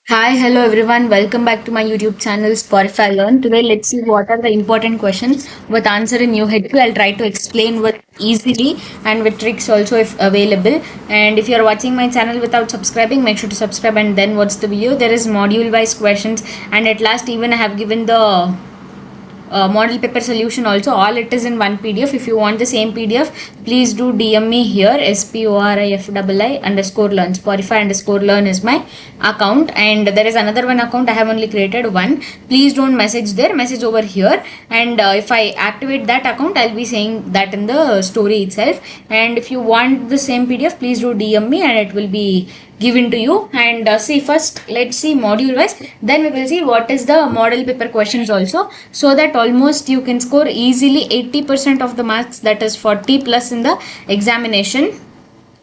Hi, hello everyone. Welcome back to my YouTube channel Spotify Learn. Today, let's see what are the important questions with answer in UHV. I'll try to explain with easily and with tricks also if available. And if you're watching my channel without subscribing, make sure to subscribe and then watch the video. There is module wise questions, and at last even I have given the model paper solution also. All it is in one PDF. If you want the same PDF, please do DM me here. SPORIFII underscore learn. Spotify underscore learn is my account, and there is another one account I have only created one. Please don't message there, message over here. And if I activate that account, I'll be saying that in the story itself. And if you want the same PDF, please do DM me and it will be given to you. And see, first let's see module wise, then we will see what is the model paper questions also, so that almost you can score easily 80% of the marks, that is 40 plus in the examination.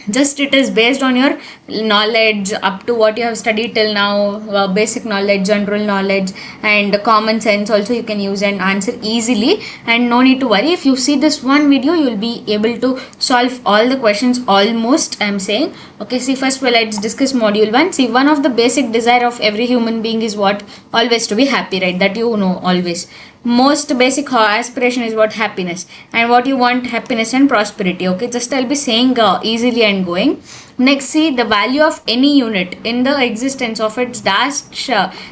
Just it is based on your knowledge up to what you have studied till now, basic knowledge, general knowledge, and common sense also you can use and answer easily. And no need to worry, if you see this one video you will be able to solve all the questions almost, I'm saying. Okay, see, first well, let's discuss module 1. See, one of the basic desire of every human being is what? Always to be happy, right? That you know always. Most basic aspiration is what? Happiness. And what you want? Happiness and prosperity. Okay, just I'll be saying easily and going. Next, see, the value of any unit in the existence of its dash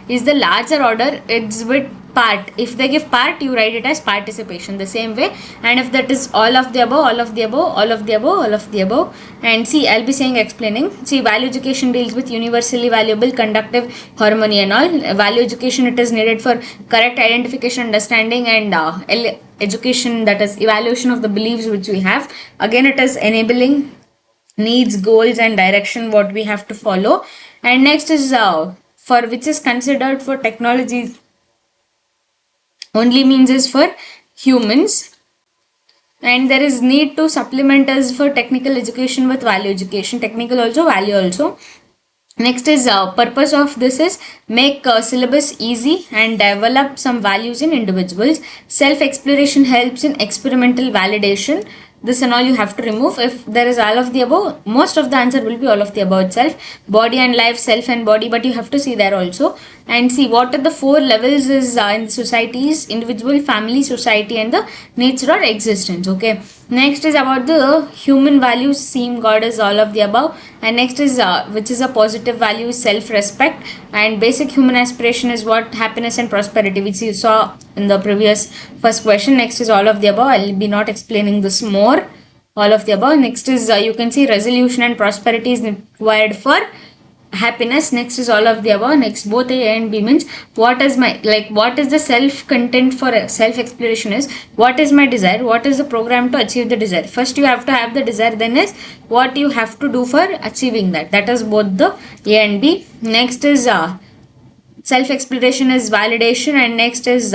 is the larger order. It's with part. If they give part, you write it as participation the same way. And if that is all of the above, all of the above, all of the above, all of the above. And see, I'll be saying explaining. See, value education deals with universally valuable conductive harmony and all. Value education, it is needed for correct identification, understanding, and education, that is evaluation of the beliefs which we have. Again, it is enabling needs, goals, and direction what we have to follow. And next is for which is considered for technology only means is for humans, and there is need to supplement us for technical education with value education, technical also, value also. Next is purpose of this is make syllabus easy and develop some values in individuals. Self exploration helps in experimental validation. This and all you have to remove. If there is all of the above, most of the answer will be all of the above itself. Body and life, self and body, but you have to see there also. And see what are the four levels is in societies: individual, family, society, and the nature or existence. Okay. Next is about the human values. Seem God is all of the above. And next is which is a positive value, self-respect. And basic human aspiration is what? Happiness and prosperity, which you saw in the previous first question. Next is all of the above. I'll be not explaining this more. All of the above. Next is you can see resolution and prosperity is required for happiness. Next is all of the above. Next, both A and B means what is my, like, what is the self content for self exploration is what is my desire, what is the program to achieve the desire. First you have to have the desire, then is what you have to do for achieving that. That is both the A and B. Next is self exploration is validation, and next is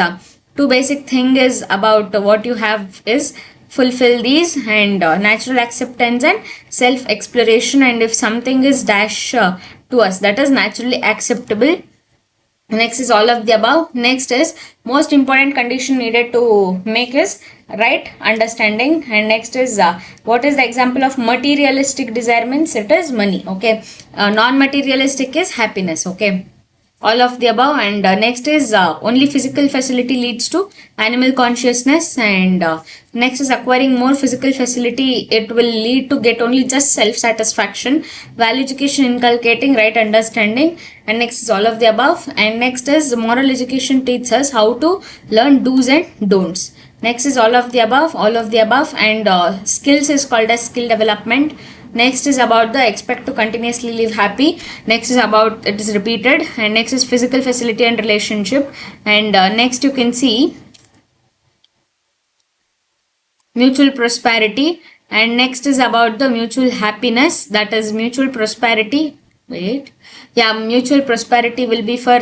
two basic thing is about what you have is fulfill these, and natural acceptance and self exploration. And if something is dash to us, that is naturally acceptable. Next is all of the above. Next is most important condition needed to make is right understanding. And next is what is the example of materialistic desire means? It is money. Okay. Non-materialistic is happiness. Okay, all of the above. And next is only physical facility leads to animal consciousness. And next is acquiring more physical facility, it will lead to get only just self satisfaction. Value education inculcating right understanding. And next is all of the above. And next is moral education teaches us how to learn do's and don'ts. Next is all of the above, all of the above. And skills is called as skill development. Next is about the expect to continuously live happy. Next is about it is repeated. And next is physical facility and relationship. And next you can see mutual prosperity. And next is about the mutual happiness, that is mutual prosperity. Wait, yeah, mutual prosperity will be for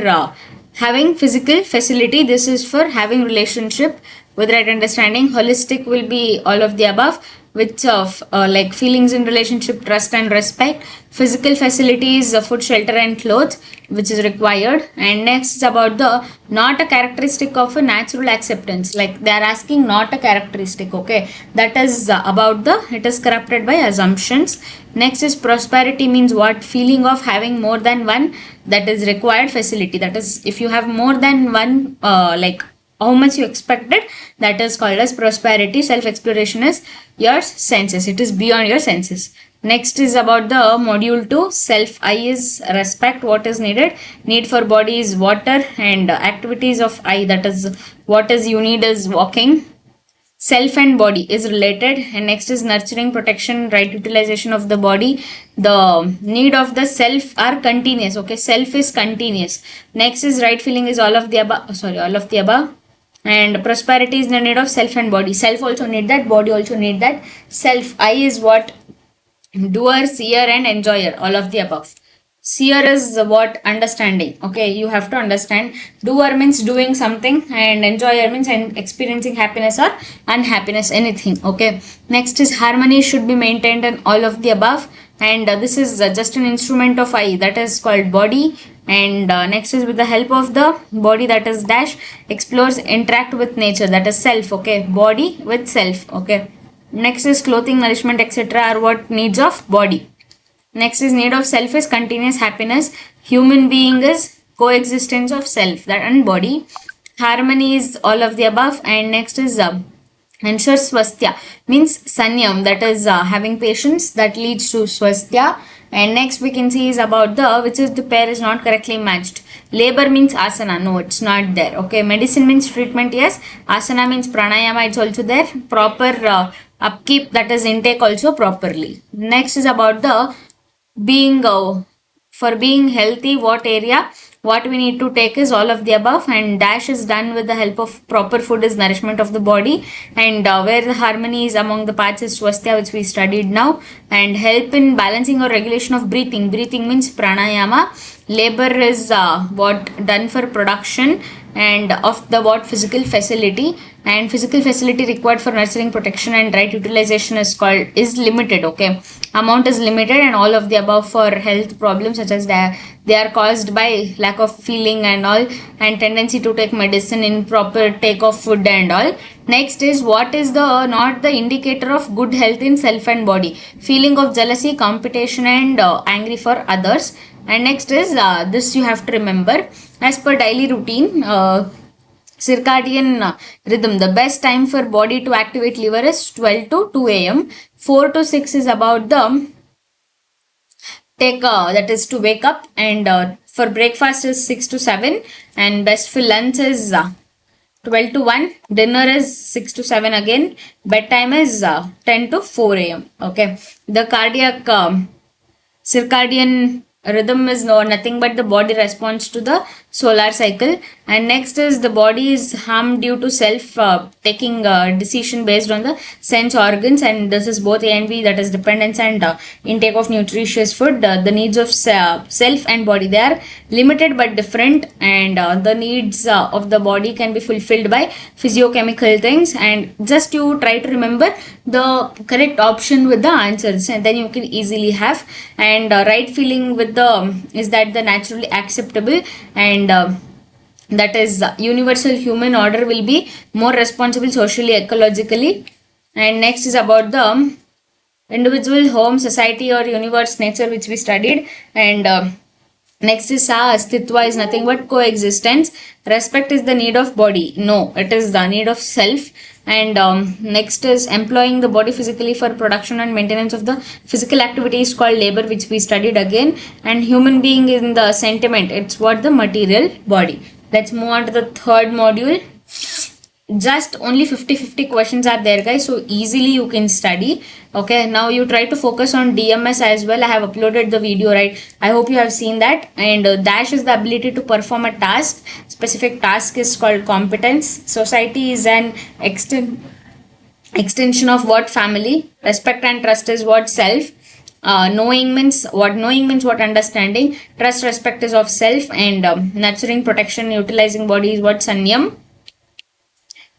having physical facility. This is for having relationship with right understanding. Holistic will be all of the above. which of like feelings in relationship, trust and respect. Physical facilities, food, shelter and clothes, which is required. And next is about the not a characteristic of a natural acceptance, like they are asking not a characteristic, okay, that is about the it is corrupted by assumptions. Next is prosperity means what, feeling of having more than one that is required facility, that is if you have more than one like how much you expected, that is called as prosperity. Self exploration is your senses, it is beyond your senses. Next is about the module 2, self. I is respect, what is needed, need for body is water, and activities of I, that is what is you need is walking. Self and body is related. And next is nurturing, protection, right utilization of the body. The need of the self are continuous, okay, self is continuous. Next is right feeling is all of the above, sorry, all of the above. And prosperity is the need of self and body, self also need that, body also need that. Self, I is what, doer, seer and enjoyer, all of the above. Seer is what, understanding, okay, you have to understand. Doer means doing something, and enjoyer means experiencing happiness or unhappiness, anything, okay. Next is harmony should be maintained and all of the above. And this is just an instrument of I, that is called body. And next is with the help of the body, that is dash, explores, interact with nature, that is self, okay, body with self, okay. Next is clothing, nourishment, etc. are what, needs of body. Next is need of self is continuous happiness. Human being is coexistence of self, that and body. Harmony is all of the above. And next is ensure swasthya means sanyam, that is having patience, that leads to swasthya. And next we can see is about the which is the pair is not correctly matched. Labor means asana, no, it's not there, okay. Medicine means treatment, yes. Asana means pranayama, it's also there. Proper upkeep, that is intake also properly. Next is about the being for being healthy, what area, what we need to take is all of the above. And dash is done with the help of proper food is nourishment of the body. And where the harmony is among the parts is swasthya, which we studied now. And help in balancing or regulation of breathing, breathing means pranayama. Labor is what, done for production and of the what, physical facility. And physical facility required for nurturing, protection and right utilization is called, is limited, okay, amount is limited. And all of the above for health problems, such as they are caused by lack of feeling and all, and tendency to take medicine, improper take of food and all. Next is what is the not the indicator of good health in self and body, feeling of jealousy, competition and angry for others. And next is this you have to remember, as per daily routine, circadian rhythm, the best time for body to activate liver is 12 to 2 a.m. 4 to 6 is about the take that is to wake up. And for breakfast is 6 to 7. And best for lunch is 12 to 1. Dinner is 6 to 7 again. Bedtime is 10 to 4 a.m. okay. The cardiac circadian rhythm is nothing but the body response to the solar cycle. And next is the body is harmed due to self taking decision based on the sense organs. And this is both A and B, that is dependence and intake of nutritious food. The needs of self and body, they are limited but different. And the needs of the body can be fulfilled by physiochemical things. And just you try to remember the correct option with the answers, and then you can easily have. And right feeling with the is that the naturally acceptable. And that is universal human order will be more responsible socially, ecologically. And next is about the individual, home, society or universe, nature, which we studied. And next is astitva is nothing but coexistence. Respect is the need of body, no, it is the need of self. And next is employing the body physically for production and maintenance of the physical activity is called labor, which we studied again. And human being in the sentiment, it's what, the material body. Let's move on to the third module. Just only 50-50 questions are there, guys, so easily you can study. Okay, now you try to focus on DMS as well. I have uploaded the video, right? I hope you have seen that. And dash is the ability to perform a task. Specific task is called competence. Society is an extension of what, family. Respect and trust is what, self. Knowing means what, understanding. Trust, respect is of self. And nurturing, protection, utilizing body is what, sanyam.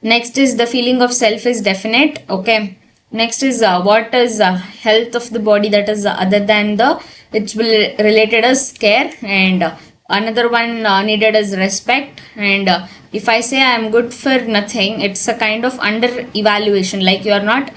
Next is the feeling of self is definite, okay. Next is what is health of the body, that is other than the, it's related as care, and another one needed as respect. And if I say I am good for nothing, it's a kind of under evaluation, like you are not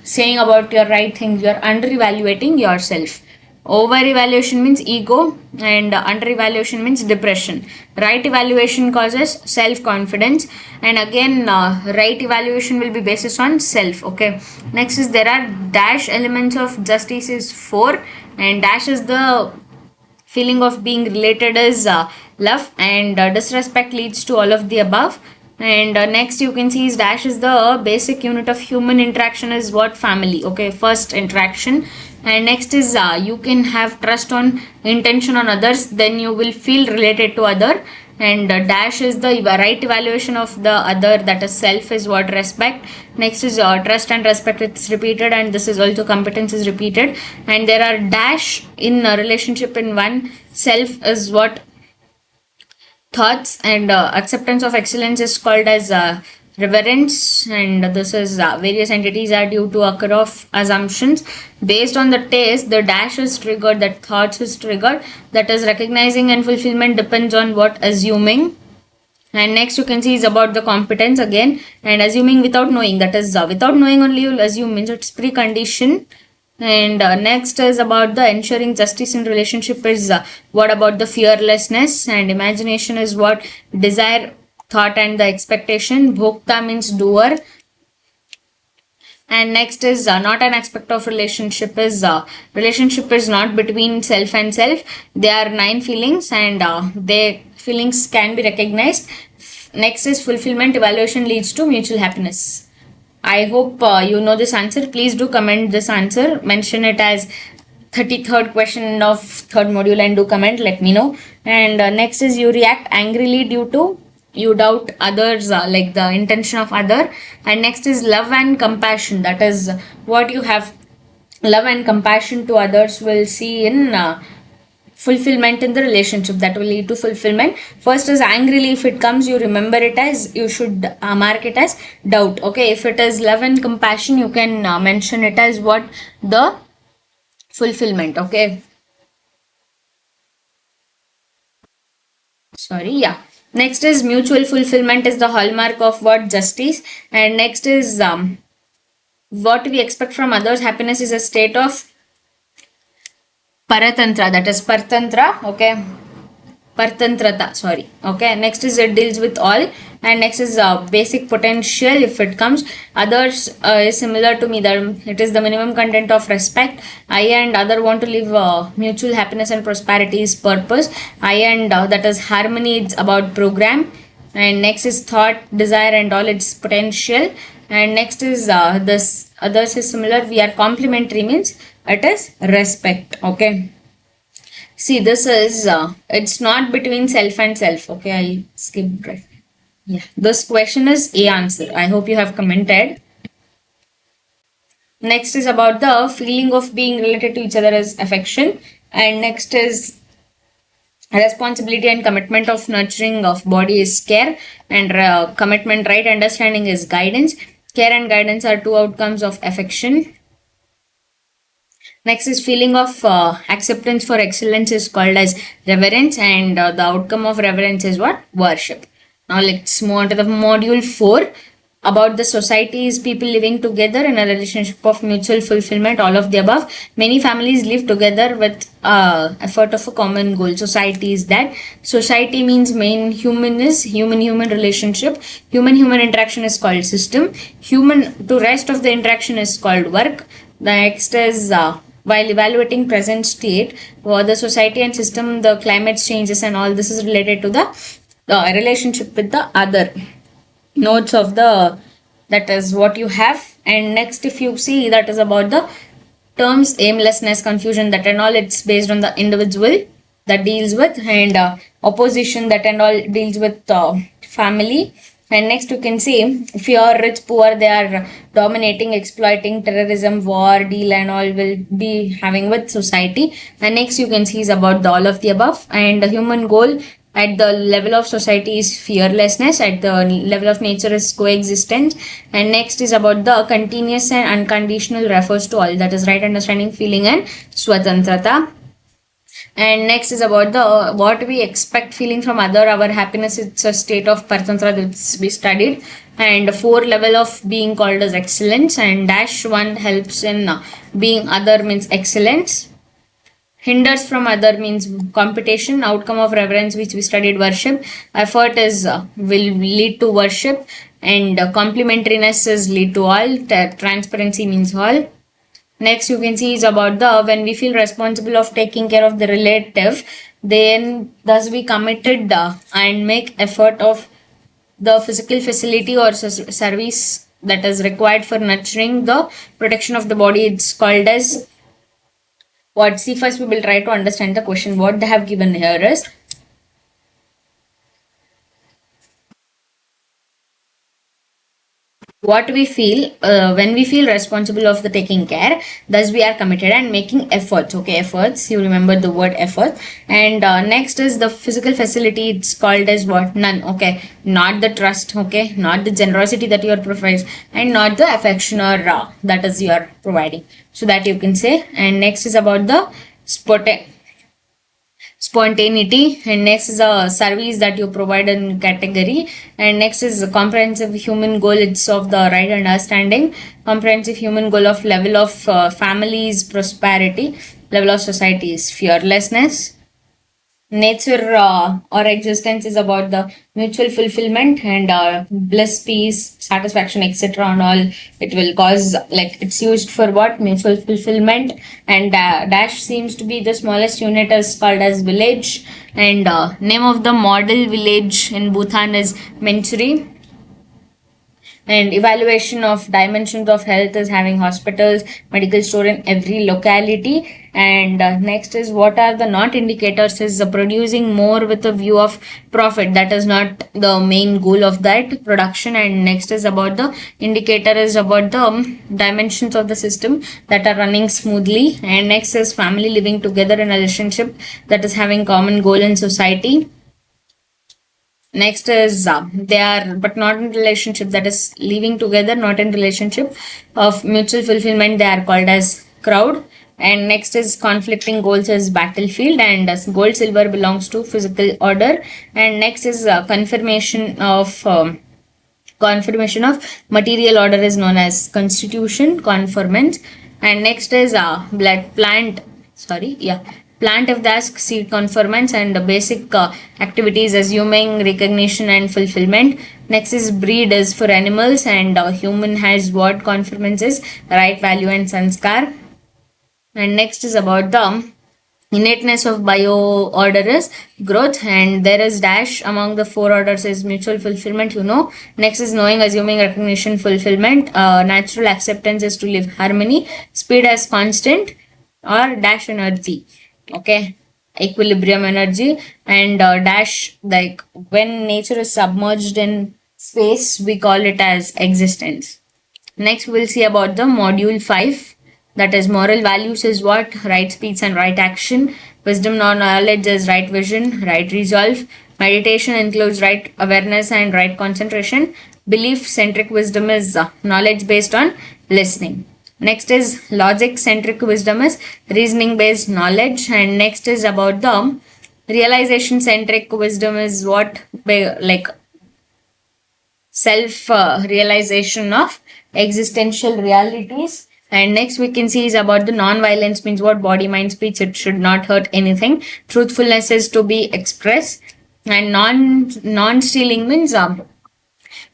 saying about your right things, you are under evaluating yourself. Over evaluation means ego, and under evaluation means depression. Right evaluation causes self confidence, and again, right evaluation will be basis on self. Okay. Next is there are dash elements of justice is 4, and dash is the feeling of being related is love, and disrespect leads to all of the above. And next you can see is dash is the basic unit of human interaction is what, family. Okay, first interaction. And next is you can have trust on intention on others, then you will feel related to other. And dash is the right evaluation of the other, that is self is what, respect. Next is trust and respect, it's repeated, and this is also competence is repeated. And there are dash in a relationship in one, self is what, thoughts. And acceptance of excellence is called as reverence, and this is various entities are due to occur of assumptions based on the taste. The dash is triggered, that thoughts is triggered, that is recognizing and fulfillment depends on what, assuming. And next you can see is about the competence again, and assuming without knowing, that is without knowing only you'll assume, means it's precondition. And next is about the ensuring justice in relationship is what about the fearlessness. And imagination is what, desire, thought and the expectation. Bhokta means doer. And next is not an aspect of relationship is relationship is not between self and self. There are 9 feelings, and their feelings can be recognized. Next is fulfillment, evaluation leads to mutual happiness. I hope you know this answer. Please do comment this answer, mention it as 33rd question of 3rd module, and do comment, let me know. And next is you react angrily due to you doubt others, like the intention of other. And next is love and compassion, that is what you have, love and compassion to others will see in fulfillment in the relationship, that will lead to fulfillment. First is angrily, if it comes you remember it as, you should mark it as doubt. Okay, if it is love and compassion you can mention it as what, the fulfillment. Okay, sorry, yeah. Next is mutual fulfillment is the hallmark of what, justice. And next is what we expect from others, happiness is a state of paratantra, that is partantra. Okay, partantrata, sorry. Okay, next is it deals with all. And next is basic potential, if it comes others is similar to me, that it is the minimum content of respect. I and other want to live mutual happiness and prosperity is purpose. I and that is harmony, it's about program. And next is thought, desire and all, it's potential. And next is this others is similar, we are complementary, means it is respect. Okay, see, this is it's not between self and self. Okay, I skipped right. Yeah, this question is A answer. I hope you have commented. Next is about the feeling of being related to each other as affection. And next is responsibility and commitment of nurturing of body is care. And commitment, right understanding is guidance. Care and guidance are 2 outcomes of affection. Next is feeling of acceptance for excellence is called as reverence, and the outcome of reverence is what? Worship. Now let's move on to the module 4 about the societies, people living together in a relationship of mutual fulfillment, all of the above. Many families live together with effort of a common goal. Society is that. Society means main human is human relationship. Human interaction is called system. Human to rest of the interaction is called work. The next is while evaluating present state, the society and system, the climate changes and all this is related to the relationship with the other nodes of the, that is what you have. And next if you see, that is about the terms aimlessness, confusion, that and all, it's based on the individual that deals with. And opposition, that and all deals with family. And next you can see, if you are rich, poor, they are dominating, exploiting, terrorism, war, deal and all will be having with society. And next you can see is about the all of the above. And the human goal, At the level of society is fearlessness. At the level of nature is coexistence. And next is about the continuous and unconditional refers to all, that is right understanding, feeling, and swatantrata. And next is about the what we expect feeling from other. Our happiness, it's a state of paratantra that we studied. And four level of being called as excellence. And dash one helps in being other means excellence. Hinders from other means competition. Outcome of reverence, which we studied, worship. Effort is will lead to worship. And complementariness is lead to all. Transparency means all. Next, you can see is about the when we feel responsible of taking care of the relative, then thus we committed and make effort of the physical facility or service that is required for nurturing the protection of the body. It's called as what? See, first we will try to understand the question. What they have given here is what we feel when we feel responsible of the taking care, thus we are committed and making efforts. Okay, efforts, you remember the word effort. And next is the physical facility, it's called as what? None. Okay, not the trust, okay, not the generosity that you are providing, and not the affection or that is you are providing, so that you can say. And next is about the spot spontaneity. And next is a service that you provide in category. And next is a comprehensive human goal, it's of the right understanding. Comprehensive human goal of level of families prosperity, level of society is fearlessness. Nature or existence is about the mutual fulfillment and bliss, peace, satisfaction, etc. and all. It will cause, like, it's used for what? Mutual fulfillment. And dash seems to be the smallest unit, is called as village. And name of the model village in Bhutan is Manchuri. And evaluation of dimensions of health is having hospitals, medical store in every locality. And next is what are the not indicators, is producing more with a view of profit, that is not the main goal of that production. And next is about the indicator, is about the dimensions of the system that are running smoothly. And next is family living together in a relationship that is having common goal in society. Next is they are but not in relationship, that is living together not in relationship of mutual fulfillment, they are called as crowd. And next is conflicting goals as battlefield. And gold silver belongs to physical order. And next is confirmation of material order is known as constitution, conformance. And next is blood plant, sorry, yeah, plant of the seed conformance. And the basic activities assuming recognition and fulfillment. Next is breed is for animals. And human has what? Conformance is right value and sanskar. And next is about the innateness of bio order is growth. And there is dash among the four orders is mutual fulfillment, you know. Next is knowing, assuming, recognition, fulfillment. Natural acceptance is to live harmony. Speed as constant or dash energy, okay, equilibrium energy. And dash, like when nature is submerged in space, we call it as existence. Next, we'll see about the module 5, that is moral values is what? Right speech and right action. Wisdom or knowledge is right vision, right resolve. Meditation includes right awareness and right concentration. Belief centric wisdom is knowledge based on listening. Next is logic centric wisdom is reasoning based knowledge. And next is about the realization centric wisdom is what? Like self realization of existential realities. And next we can see is about the non-violence means what? Body mind speech, it should not hurt anything. Truthfulness is to be expressed. And non-stealing means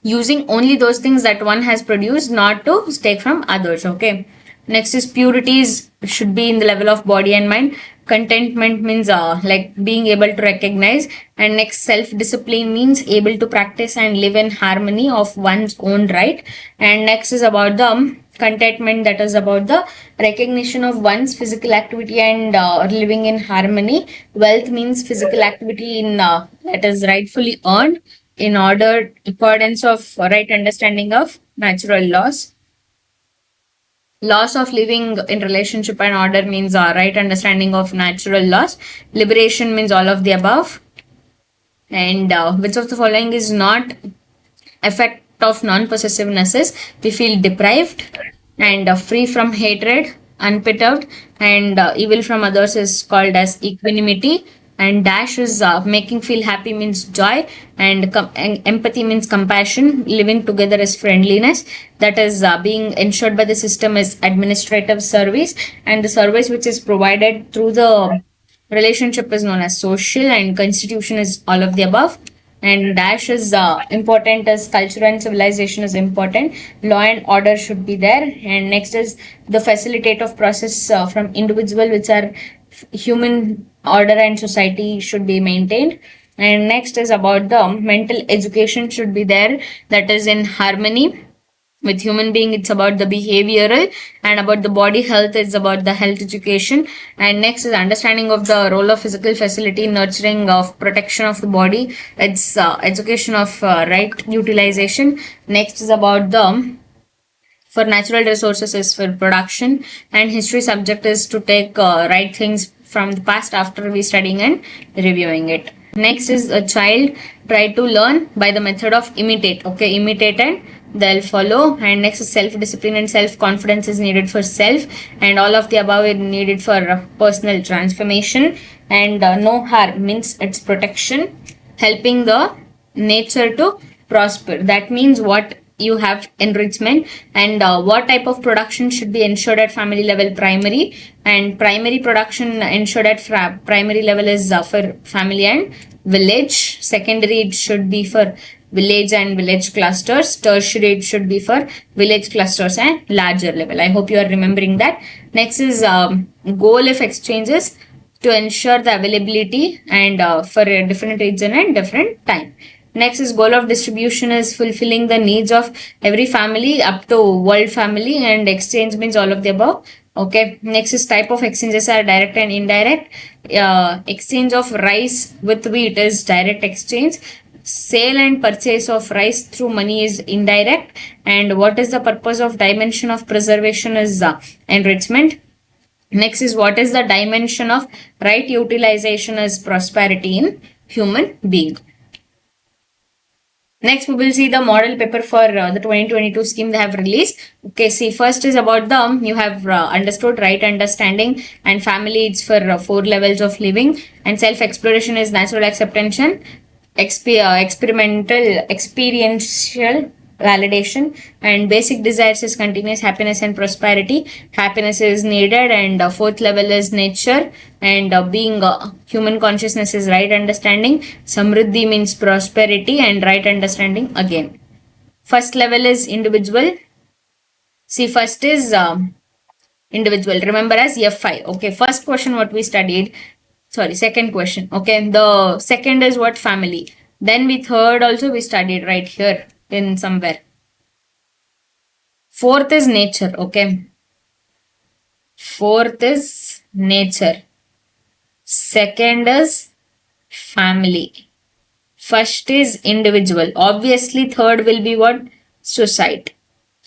using only those things that one has produced, not to take from others, okay. Next is purities should be in the level of body and mind. Contentment means like being able to recognize. And next, self discipline means able to practice and live in harmony of one's own right. And next is about the contentment, that is about the recognition of one's physical activity and living in harmony. Wealth means physical activity in that is rightfully earned in order accordance of right understanding of natural laws. Loss of living in relationship and order means right understanding of natural laws. Liberation means all of the above. And which of the following is not effect of non-possessiveness is we feel deprived and free from hatred, unperturbed, and evil from others is called as equanimity. And dash is making feel happy means joy, and empathy means compassion. Living together is friendliness. That is being ensured by the system is administrative service, and the service which is provided through the relationship is known as social, and constitution is all of the above. And dash is important as culture and civilization is important. Law and order should be there. And next is the facilitative process from individual, which are human order and society should be maintained. And next is about the mental education should be there, that is in harmony with human being. It's about the behavioral, and about the body health it's about the health education. And next is understanding of the role of physical facility, nurturing of protection of the body. It's education of right utilization. Next is about the for natural resources is for production, and history subject is to take right things from the past after we studying and reviewing it. Next is a child try to learn by the method of imitate. Okay, imitate and they'll follow. And next is self discipline and self confidence is needed for self, and all of the above is needed for personal transformation. And no harm means it's protection, helping the nature to prosper. That means what you have enrichment. And what type of production should be ensured at family level? Primary. And primary production ensured at primary level is for family and village. Secondary it should be for village and village clusters. Tertiary it should be for village clusters and larger level. I hope you are remembering that. Next is goal of exchanges to ensure the availability and for a different region and different time. Next is goal of distribution is fulfilling the needs of every family up to world family, and exchange means all of the above. Okay. Next is type of exchanges are direct and indirect. Exchange of rice with wheat is direct exchange. Sale and purchase of rice through money is indirect. And what is the purpose of dimension of preservation is enrichment. Next is what is the dimension of right utilization is prosperity in human being. Next, we will see the model paper for the 2022 scheme they have released. Okay, see, first is about the, you have understood right understanding, and family it's for 4 levels of living, and self-exploration is natural acceptance, experimental, experiential validation, and basic desires is continuous happiness and prosperity. Happiness is needed, and 4th level is nature, and being human consciousness is right understanding. Samriddhi means prosperity, and right understanding again. First level is individual. See, first is individual. Remember as F5. Okay, first question what we studied. Sorry, second question. Okay, the second is what? Family. Then we third also we studied right here in somewhere. Fourth is nature. Okay. Fourth is nature. Second is family. First is individual. Obviously, third will be what? Society.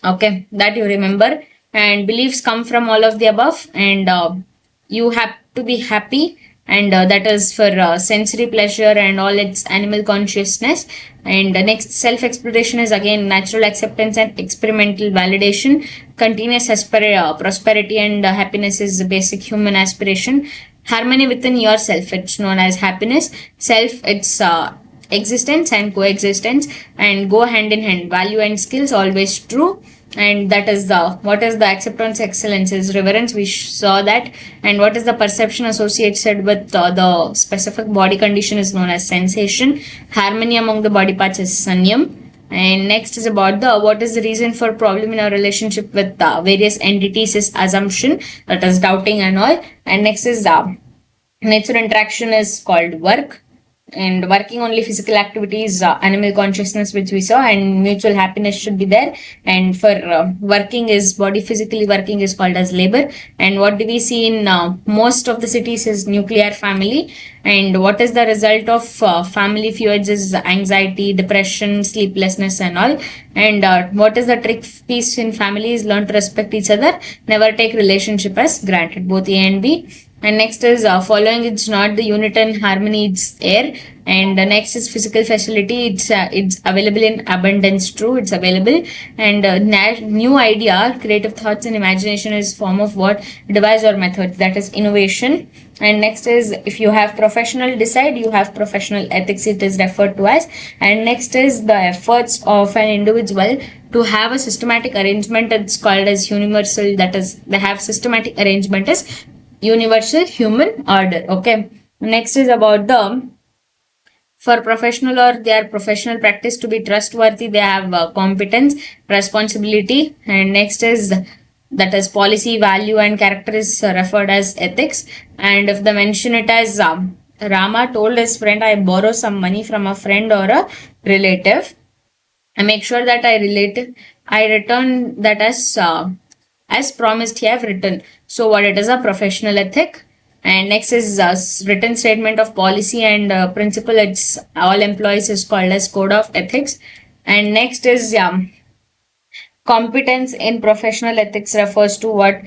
Okay, that you remember. And beliefs come from all of the above, and you have to be happy, and that is for sensory pleasure and all its animal consciousness. And next, self-exploration is again natural acceptance and experimental validation. Continuous prosperity and happiness is the basic human aspiration. Harmony within yourself, it's known as happiness. Self, it's existence and coexistence, and go hand in hand. Value and skills always true. And that is the, what is the acceptance? Excellence is reverence, we saw that. And what is the perception associated with the specific body condition is known as sensation. Harmony among the body parts is sanyam. And next is about the, what is the reason for problem in our relationship with various entities is assumption, that is doubting and all. And next is nature interaction is called work, and working only physical activities, animal consciousness which we saw, and mutual happiness should be there. And for working is body physically working is called as labor. And what do we see in most of the cities is nuclear family. And what is the result of family feuds is anxiety, depression, sleeplessness and all. And what is the trick piece in family is learn to respect each other, never take relationship as granted, both A and B. And next is following it's not the unit and harmony, it's air. And next is physical facility, it's available in abundance, true, it's available. And new idea, creative thoughts and imagination is form of what, device or method, that is innovation. And next is if you have professional decide, you have professional ethics, it is referred to as. And next is the efforts of an individual to have a systematic arrangement, it's called as universal, that is they have systematic arrangement as universal human order. Okay, next is about the for professional or their professional practice to be trustworthy, they have competence, responsibility. And next is that is policy, value and character is referred as ethics. And if they mention it as Rama told his friend, I borrow some money from a friend or a relative, I make sure that I return that as promised. He have written. So what it is, a professional ethic. And next is written statement of policy and principle. It's all employees is called as code of ethics. And next is competence in professional ethics refers to what,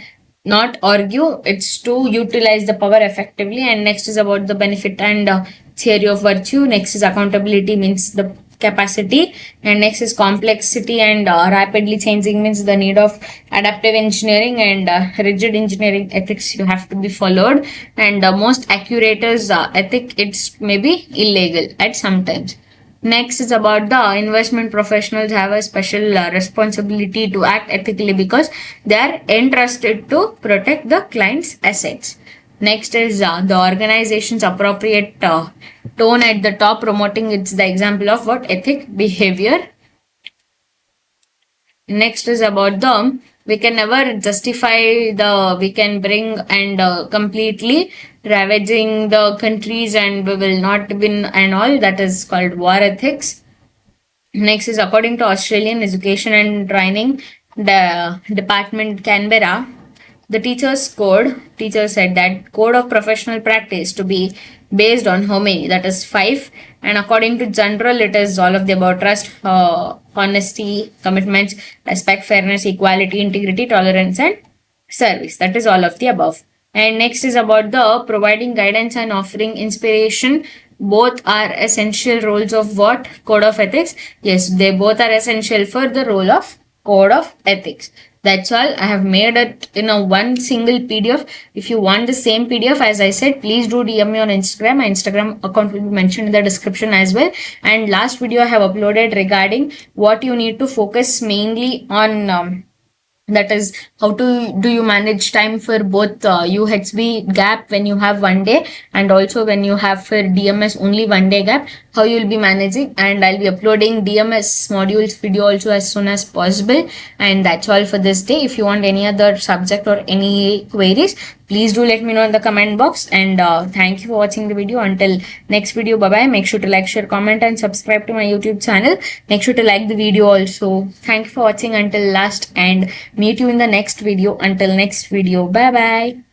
not argue, it's to utilize the power effectively. And next is about the benefit and theory of virtue. Next is accountability, means the capacity. And next is complexity and rapidly changing, means the need of adaptive engineering and rigid engineering ethics you have to be followed. And most accurate is ethic, it's maybe illegal at sometimes. Next is about the investment professionals have a special responsibility to act ethically because they are entrusted to protect the client's assets. Next is the organization's appropriate tone at the top promoting, it's the example of what, ethic behavior. Next is about the we can never justify the we can bring and completely ravaging the countries and we will not win and all, that is called war ethics. Next is according to Australian Education and Training the Department Canberra, the teacher said that code of professional practice to be based on how many, that is 5. And according to general it is all of the above: trust, honesty, commitments, respect, fairness, equality, integrity, tolerance and service, that is all of the above. And next is about the providing guidance and offering inspiration, both are essential roles of what, code of ethics. Yes, they both are essential for the role of code of ethics. That's all. I have made it in a one single PDF. If you want the same PDF, as I said, please do DM me on Instagram. My Instagram account will be mentioned in the description as well. And last video I have uploaded regarding what you need to focus mainly on, that is how to do you manage time for both UHV gap when you have 1 day and also when you have for DMS only 1 day gap, how you will be managing. And I'll be uploading DMS modules video also as soon as possible. And that's all for this day. If you want any other subject or any queries, please do let me know in the comment box. And thank you for watching the video. Until next video, bye bye. Make sure to like, share, comment and subscribe to my YouTube channel. Make sure to like the video also. Thank you for watching until last and meet you in the next video. Until next video, bye bye.